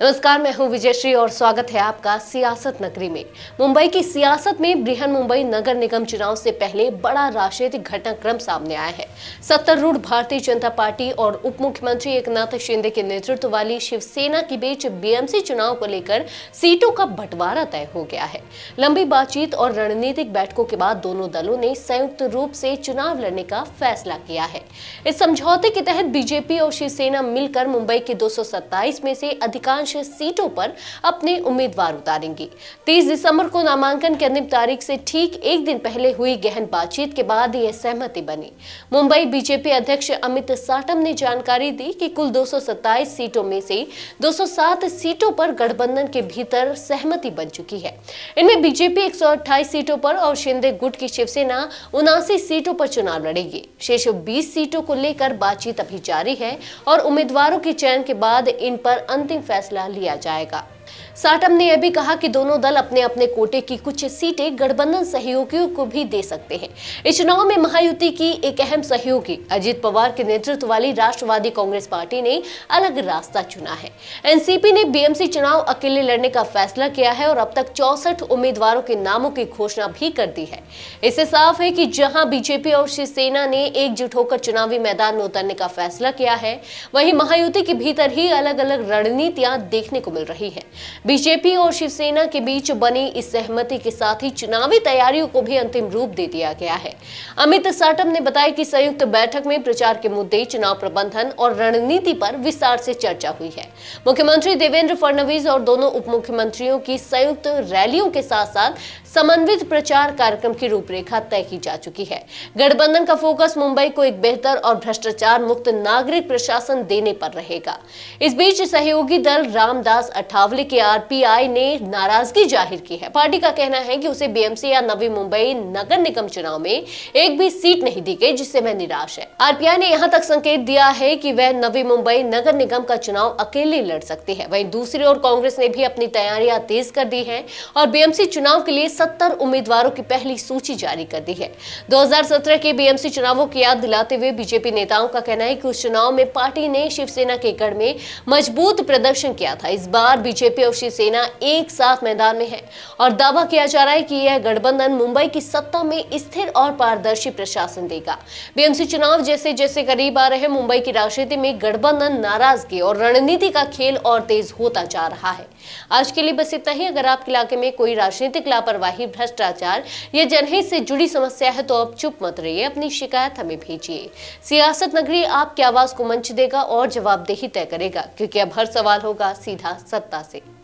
नमस्कार, मैं हूं विजयश्री और स्वागत है आपका सियासत नगरी में। मुंबई की सियासत में बृहन मुंबई नगर निगम चुनाव से पहले बड़ा राजनीतिक घटनाक्रम सामने आया है। सत्तारूढ़ भारतीय जनता पार्टी और उप मुख्यमंत्री एकनाथ शिंदे के नेतृत्व वाली शिवसेना के बीच बीएमसी चुनाव को लेकर सीटों का बंटवारा तय हो गया है। लंबी बातचीत और रणनीतिक बैठकों के बाद दोनों दलों ने संयुक्त रूप से चुनाव लड़ने का फैसला किया है। इस समझौते के तहत बीजेपी और शिवसेना मिलकर मुंबई के 227 में से अधिकांश सीटों पर अपने उम्मीदवार उतारेंगी। 30 दिसंबर को नामांकन की अंतिम तारीख से ठीक एक दिन पहले हुई गहन बातचीत के बाद यह सहमति बनी। मुंबई बीजेपी अध्यक्ष अमित साटम ने जानकारी दी कि कुल 227 सीटों में से 207 सीटों पर गठबंधन के भीतर सहमति बन चुकी है। इनमें बीजेपी 128 सीटों पर और शिंदे गुट की शिवसेना 79 सीटों पर चुनाव लड़ेगी। शेष 20 सीटों को लेकर बातचीत अभी जारी है और उम्मीदवारों के चयन के बाद इन पर अंतिम फैसला लिया जाएगा। साटम ने यह भी कहा कि दोनों दल अपने अपने कोटे की कुछ सीटें गठबंधन सहयोगियों को भी दे सकते हैं। इस चुनाव में महायुति की एक अहम सहयोगी अजित पवार के नेतृत्व वाली राष्ट्रवादी कांग्रेस पार्टी ने अलग रास्ता चुना है। एनसीपी ने बीएमसी चुनाव अकेले लड़ने का फैसला किया है और अब तक 64 उम्मीदवारों के नामों की घोषणा भी कर दी है। इससे साफ है कि जहां बीजेपी और शिवसेना ने एकजुट होकर चुनावी मैदान में उतरने का फैसला किया है, वहीं महायुति के भीतर ही अलग अलग रणनीतियां देखने को मिल रही है। बीजेपी और शिवसेना के बीच बनी इस सहमति के साथ ही चुनावी तैयारियों को भी अंतिम रूप दे दिया गया है। अमित साटम ने बताया कि संयुक्त बैठक में प्रचार के मुद्दे, चुनाव प्रबंधन और रणनीति पर विस्तार से चर्चा हुई है। मुख्यमंत्री देवेंद्र फडणवीस और दोनों उप मुख्यमंत्रियों की संयुक्त रैलियों के साथ साथ समन्वित प्रचार कार्यक्रम की रूपरेखा तय की जा चुकी है। गठबंधन का फोकस मुंबई को एक बेहतर और भ्रष्टाचार मुक्त नागरिक प्रशासन देने पर रहेगा। इस बीच सहयोगी दल रामदास अठावले के आरपीआई ने नाराजगी जाहिर की है। पार्टी का कहना है कि उसे बीएमसी या नवी मुंबई नगर निगम चुनाव में एक भी सीट नहीं दी गई, जिससे वह निराश है। आरपीआई ने यहां तक संकेत दिया है कि वह नवी मुंबई नगर निगम का चुनाव अकेले लड़ सकती है। वहीं दूसरी ओर कांग्रेस ने भी अपनी तैयारियां तेज कर दी है और बीएमसी चुनाव के लिए 70 उम्मीदवारों की पहली सूची जारी कर दी है। 2017 के बीएमसी चुनावों की याद दिलाते हुए बीजेपी नेताओं का कहना है कि उस चुनाव में पार्टी ने शिवसेना के गढ़ में मजबूत प्रदर्शन किया था। इस बार बीजेपी और शिवसेना एक साथ मैदान में है और दावा किया जा रहा है कि यह गठबंधन मुंबई की सत्ता में स्थिर और पारदर्शी प्रशासन देगा। बीएमसी चुनाव जैसे जैसे करीब आ रहे हैं, मुंबई की राजनीति में गठबंधन, नाराजगी और रणनीति का खेल और तेज होता जा रहा है। आज के लिए बस इतना ही। अगर आपके इलाके में कोई राजनीतिक लापरवाही, भ्रष्टाचार या जनहित से जुड़ी समस्या है तो आप चुप मत रहिए, अपनी शिकायत हमें भेजिए। सियासत नगरी आपकी आवाज को मंच देगा और जवाबदेही तय करेगा, क्योंकि अब हर सवाल होगा सीधा सत्ता से।